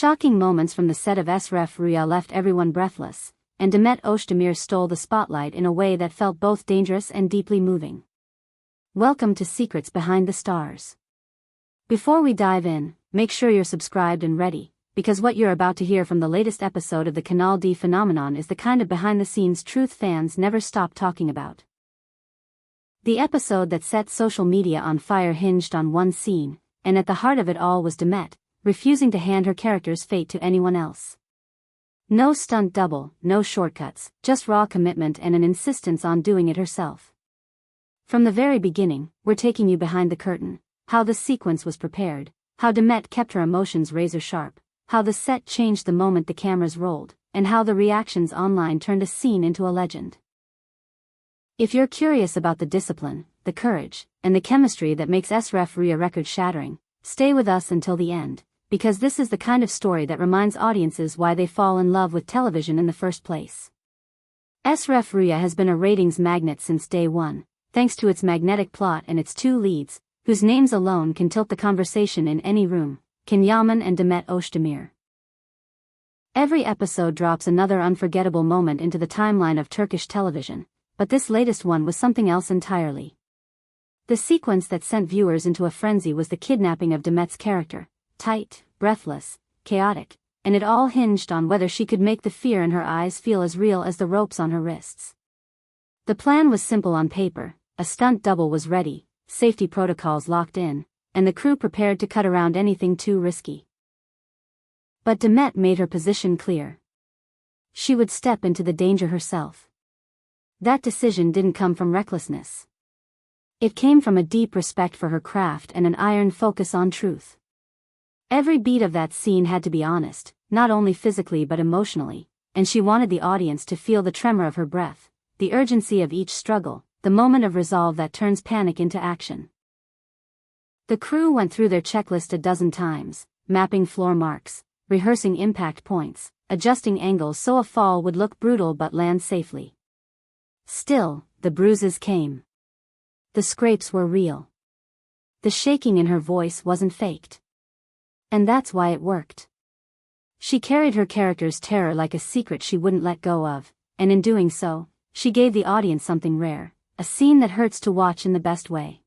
Shocking moments from the set of Esref Rüya left everyone breathless, and Demet Özdemir stole the spotlight in a way that felt both dangerous and deeply moving. Welcome to Secrets Behind the Stars. Before we dive in, make sure you're subscribed and ready, because what you're about to hear from the latest episode of the Canal D phenomenon is the kind of behind-the-scenes truth fans never stop talking about. The episode that set social media on fire hinged on one scene, and at the heart of it all was Demet, refusing to hand her character's fate to anyone else. No stunt double, no shortcuts, just raw commitment and an insistence on doing it herself. From the very beginning, we're taking you behind the curtain, how the sequence was prepared, how Demet kept her emotions razor sharp, how the set changed the moment the cameras rolled, and how the reactions online turned a scene into a legend. If you're curious about the discipline, the courage, and the chemistry that makes Esref Rüya record-shattering, stay with us until the end, because this is the kind of story that reminds audiences why they fall in love with television in the first place. Esref Rüya has been a ratings magnet since day one, thanks to its magnetic plot and its two leads, whose names alone can tilt the conversation in any room, Yaman and Demet Özdemir. Every episode drops another unforgettable moment into the timeline of Turkish television, but this latest one was something else entirely. The sequence that sent viewers into a frenzy was the kidnapping of Demet's character, tight, breathless, chaotic, and it all hinged on whether she could make the fear in her eyes feel as real as the ropes on her wrists. The plan was simple on paper, a stunt double was ready, safety protocols locked in, and the crew prepared to cut around anything too risky. But Demet made her position clear. She would step into the danger herself. That decision didn't come from recklessness. It came from a deep respect for her craft and an iron focus on truth. Every beat of that scene had to be honest, not only physically but emotionally, and she wanted the audience to feel the tremor of her breath, the urgency of each struggle, the moment of resolve that turns panic into action. The crew went through their checklist a dozen times, mapping floor marks, rehearsing impact points, adjusting angles so a fall would look brutal but land safely. Still, the bruises came. The scrapes were real. The shaking in her voice wasn't faked. And that's why it worked. She carried her character's terror like a secret she wouldn't let go of, and in doing so, she gave the audience something rare, a scene that hurts to watch in the best way.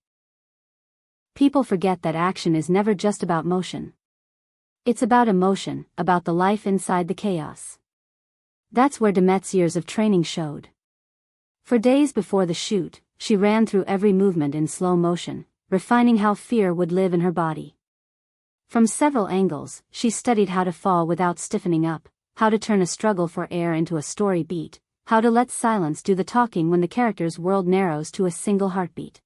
People forget that action is never just about motion. It's about emotion, about the life inside the chaos. That's where Demet's years of training showed. For days before the shoot, she ran through every movement in slow motion, refining how fear would live in her body. From several angles, she studied how to fall without stiffening up, how to turn a struggle for air into a story beat, how to let silence do the talking when the character's world narrows to a single heartbeat.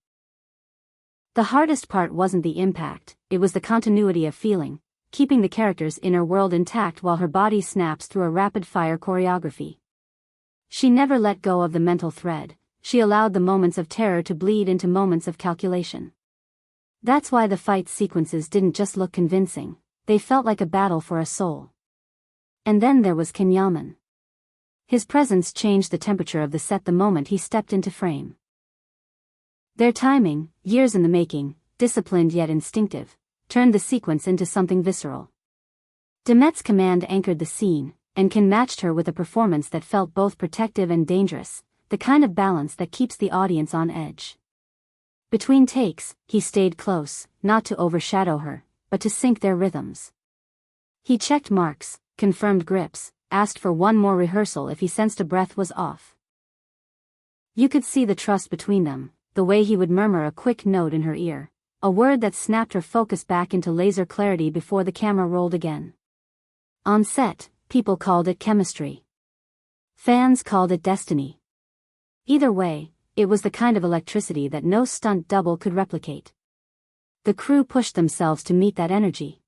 The hardest part wasn't the impact, it was the continuity of feeling, keeping the character's inner world intact while her body snaps through a rapid-fire choreography. She never let go of the mental thread, she allowed the moments of terror to bleed into moments of calculation. That's why the fight sequences didn't just look convincing, they felt like a battle for a soul. And then there was Yaman. His presence changed the temperature of the set the moment he stepped into frame. Their timing, years in the making, disciplined yet instinctive, turned the sequence into something visceral. Demet's command anchored the scene, and matched her with a performance that felt both protective and dangerous, the kind of balance that keeps the audience on edge. Between takes, he stayed close, not to overshadow her, but to sync their rhythms. He checked marks, confirmed grips, asked for one more rehearsal if he sensed a breath was off. You could see the trust between them, the way he would murmur a quick note in her ear, a word that snapped her focus back into laser clarity before the camera rolled again. On set, people called it chemistry. Fans called it destiny. Either way, it was the kind of electricity that no stunt double could replicate. The crew pushed themselves to meet that energy.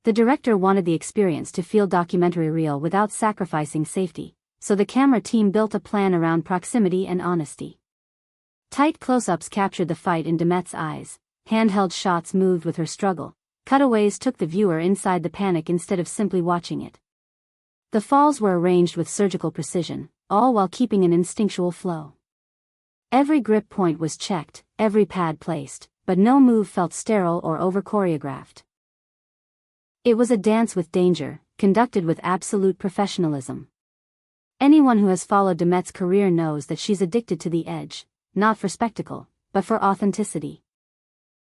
The director wanted the experience to feel documentary real without sacrificing safety, so the camera team built a plan around proximity and honesty. Tight close-ups captured the fight in Demet's eyes, handheld shots moved with her struggle, cutaways took the viewer inside the panic instead of simply watching it. The falls were arranged with surgical precision, all while keeping an instinctual flow. Every grip point was checked, every pad placed, but no move felt sterile or over-choreographed. It was a dance with danger, conducted with absolute professionalism. Anyone who has followed Demet's career knows that she's addicted to the edge, not for spectacle, but for authenticity.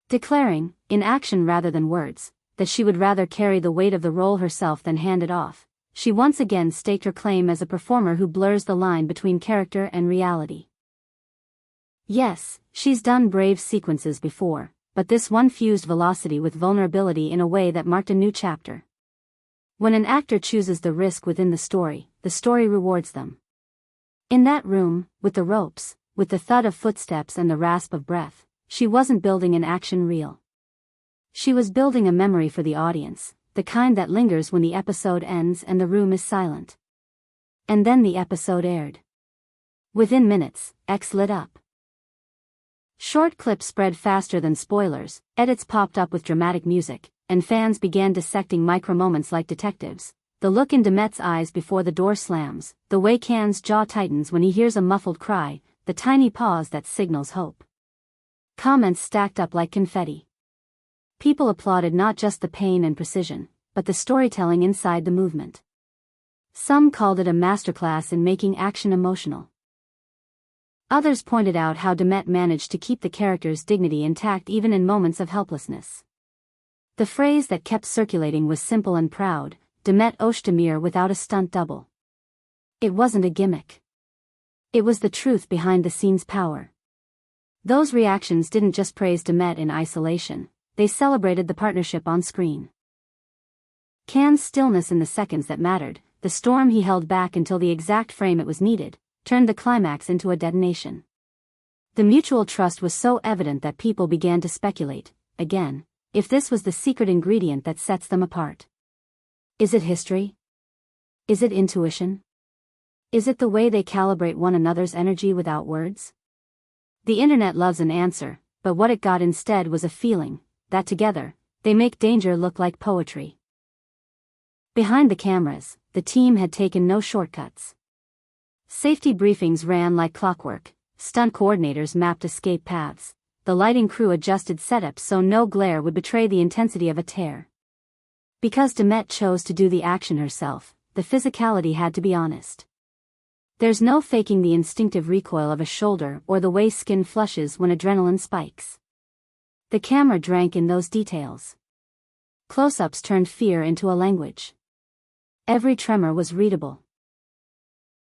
Declaring, in action rather than words, that she would rather carry the weight of the role herself than hand it off, she once again staked her claim as a performer who blurs the line between character and reality. Yes, she's done brave sequences before, but this one fused velocity with vulnerability in a way that marked a new chapter. When an actor chooses the risk within the story rewards them. In that room, with the ropes, with the thud of footsteps and the rasp of breath, she wasn't building an action reel. She was building a memory for the audience, the kind that lingers when the episode ends and the room is silent. And then the episode aired. Within minutes, X lit up. Short clips spread faster than spoilers, edits popped up with dramatic music, and fans began dissecting micro-moments like detectives. The look in Demet's eyes before the door slams, the way Can's jaw tightens when he hears a muffled cry, the tiny pause that signals hope. Comments stacked up like confetti. People applauded not just the pain and precision, but the storytelling inside the movement. Some called it a masterclass in making action emotional. Others pointed out how Demet managed to keep the character's dignity intact even in moments of helplessness. The phrase that kept circulating was simple and proud, Demet Özdemir without a stunt double. It wasn't a gimmick. It was the truth behind the scene's power. Those reactions didn't just praise Demet in isolation, they celebrated the partnership on screen. Can's stillness in the seconds that mattered, the storm he held back until the exact frame it was needed, turned the climax into a detonation. The mutual trust was so evident that people began to speculate, again, if this was the secret ingredient that sets them apart. Is it history? Is it intuition? Is it the way they calibrate one another's energy without words? The internet loves an answer, but what it got instead was a feeling that together, they make danger look like poetry. Behind the cameras, the team had taken no shortcuts. Safety briefings ran like clockwork, stunt coordinators mapped escape paths, the lighting crew adjusted setups so no glare would betray the intensity of a tear. Because Demet chose to do the action herself, the physicality had to be honest. There's no faking the instinctive recoil of a shoulder or the way skin flushes when adrenaline spikes. The camera drank in those details. Close-ups turned fear into a language. Every tremor was readable.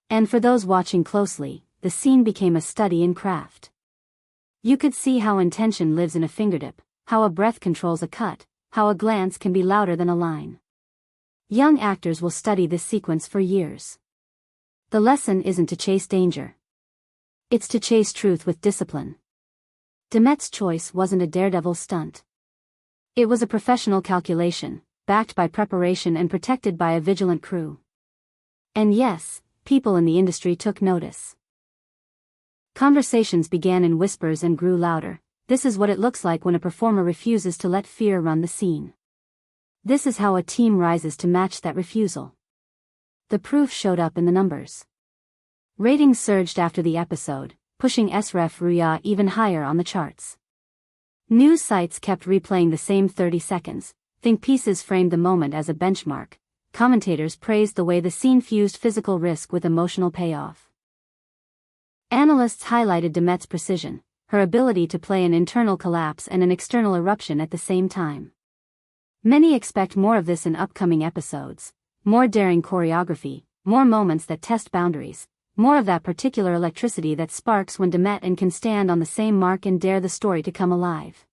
And for those watching closely, the scene became a study in craft. You could see how intention lives in a fingertip, how a breath controls a cut, how a glance can be louder than a line. Young actors will study this sequence for years. The lesson isn't to chase danger. It's to chase truth with discipline. Demet's choice wasn't a daredevil stunt. It was a professional calculation, backed by preparation and protected by a vigilant crew. And yes, people in the industry took notice. Conversations began in whispers and grew louder. This is what it looks like when a performer refuses to let fear run the scene. This is how a team rises to match that refusal. The proof showed up in the numbers. Ratings surged after the episode, pushing SRF Rüya even higher on the charts. News sites kept replaying the same 30 seconds, think pieces framed the moment as a benchmark. Commentators praised the way the scene fused physical risk with emotional payoff. Analysts highlighted Demet's precision, her ability to play an internal collapse and an external eruption at the same time. Many expect more of this in upcoming episodes, more daring choreography, more moments that test boundaries, more of that particular electricity that sparks when Demet and can stand on the same mark and dare the story to come alive.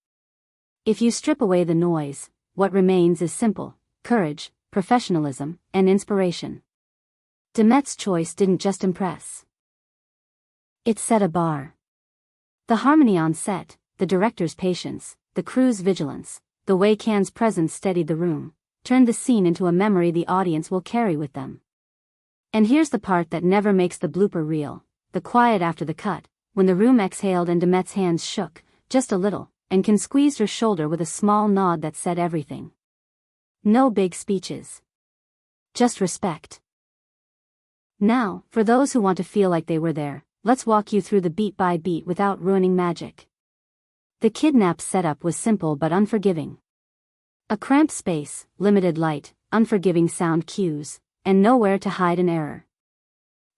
If you strip away the noise, what remains is simple: courage, professionalism, and inspiration. Demet's choice didn't just impress. It set a bar. The harmony on set, the director's patience, the crew's vigilance, the way Can's presence steadied the room, turned the scene into a memory the audience will carry with them. And here's the part that never makes the blooper reel, the quiet after the cut, when the room exhaled and Demet's hands shook, just a little, and Can squeezed her shoulder with a small nod that said everything. No big speeches. Just respect. Now, for those who want to feel like they were there, let's walk you through the beat by beat without ruining magic. The kidnap setup was simple but unforgiving. A cramped space, limited light, unforgiving sound cues, and nowhere to hide an error.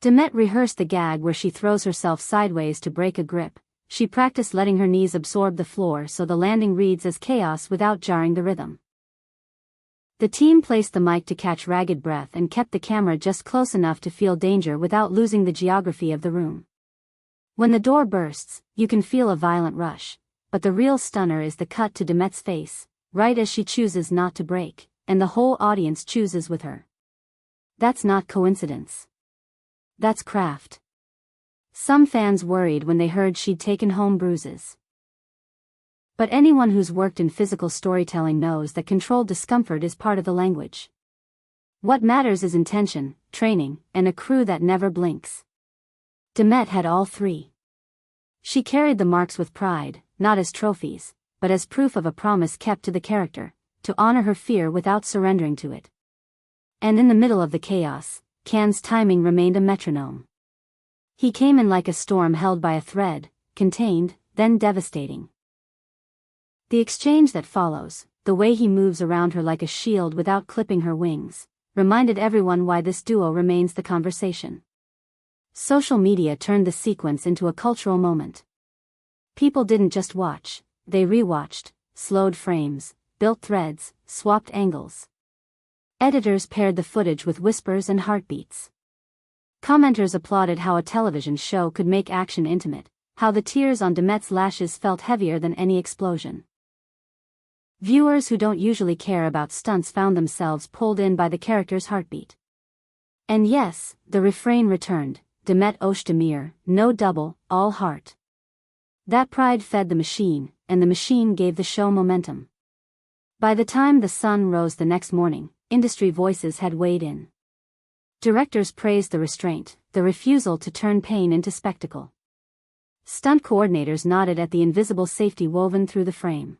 Demet rehearsed the gag where she throws herself sideways to break a grip. She practiced letting her knees absorb the floor so the landing reads as chaos without jarring the rhythm. The team placed the mic to catch ragged breath and kept the camera just close enough to feel danger without losing the geography of the room. When the door bursts, you can feel a violent rush, but the real stunner is the cut to Demet's face, right as she chooses not to break, and the whole audience chooses with her. That's not coincidence. That's craft. Some fans worried when they heard she'd taken home bruises. But anyone who's worked in physical storytelling knows that controlled discomfort is part of the language. What matters is intention, training, and a crew that never blinks. Demet had all three. She carried the marks with pride, not as trophies, but as proof of a promise kept to the character, to honor her fear without surrendering to it. And in the middle of the chaos, Can's timing remained a metronome. He came in like a storm held by a thread, contained, then devastating. The exchange that follows, the way he moves around her like a shield without clipping her wings, reminded everyone why this duo remains the conversation. Social media turned the sequence into a cultural moment. People didn't just watch, they rewatched, slowed frames, built threads, swapped angles. Editors paired the footage with whispers and heartbeats. Commenters applauded how a television show could make action intimate, how the tears on Demet's lashes felt heavier than any explosion. Viewers who don't usually care about stunts found themselves pulled in by the character's heartbeat. And yes, the refrain returned, Demet Özdemir, no double, all heart. That pride fed the machine, and the machine gave the show momentum. By the time the sun rose the next morning, industry voices had weighed in. Directors praised the restraint, the refusal to turn pain into spectacle. Stunt coordinators nodded at the invisible safety woven through the frame.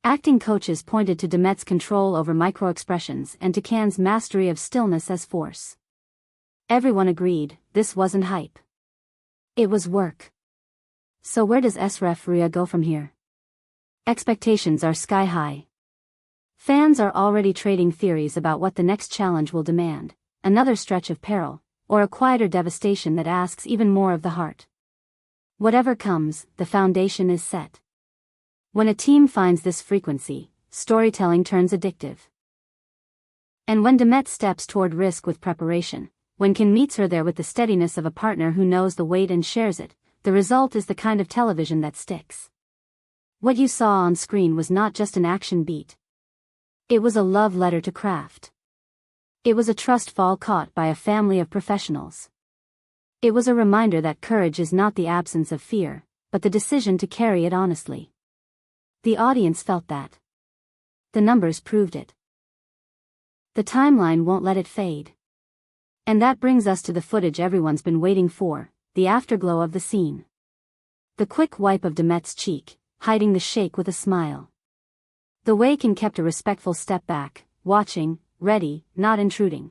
Acting coaches pointed to Demet's control over micro-expressions and to Can's mastery of stillness as force. Everyone agreed, this wasn't hype. It was work. So where does SRF Ria go from here? Expectations are sky high. Fans are already trading theories about what the next challenge will demand, another stretch of peril, or a quieter devastation that asks even more of the heart. Whatever comes, the foundation is set. When a team finds this frequency, storytelling turns addictive. And when Demet steps toward risk with preparation, when Can meets her there with the steadiness of a partner who knows the weight and shares it, the result is the kind of television that sticks. What you saw on screen was not just an action beat. It was a love letter to craft. It was a trust fall caught by a family of professionals. It was a reminder that courage is not the absence of fear, but the decision to carry it honestly. The audience felt that. The numbers proved it. The timeline won't let it fade. And that brings us to the footage everyone's been waiting for, the afterglow of the scene. The quick wipe of Demet's cheek, hiding the shake with a smile. The way Can kept a respectful step back, watching, ready, not intruding.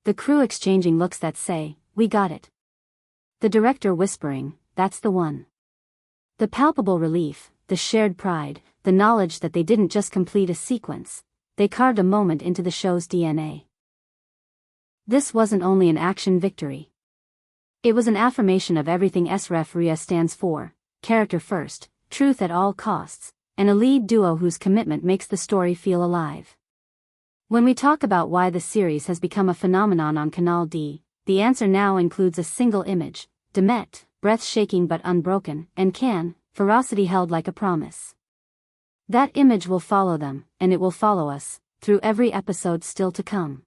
The crew exchanging looks that say, we got it. The director whispering, that's the one. The palpable relief, the shared pride, the knowledge that they didn't just complete a sequence, they carved a moment into the show's DNA. This wasn't only an action victory. It was an affirmation of everything SRF Ria stands for, character first, truth at all costs, and a lead duo whose commitment makes the story feel alive. When we talk about why the series has become a phenomenon on Canal D, the answer now includes a single image, Demet, breath shaking but unbroken, and Can, ferocity held like a promise. That image will follow them, and it will follow us, through every episode still to come.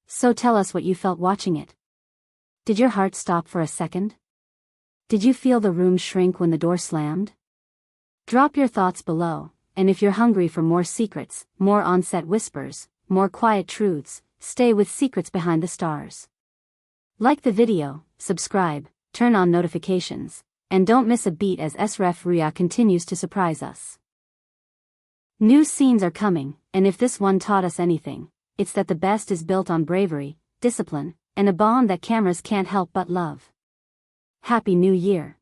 So tell us what you felt watching it. Did your heart stop for a second? Did you feel the room shrink when the door slammed? Drop your thoughts below, and if you're hungry for more secrets, more on-set whispers, more quiet truths, stay with Secrets Behind the Stars. Like the video, subscribe, turn on notifications, and don't miss a beat as SRF Ria continues to surprise us. New scenes are coming, and if this one taught us anything, it's that the best is built on bravery, discipline, and a bond that cameras can't help but love. Happy New Year!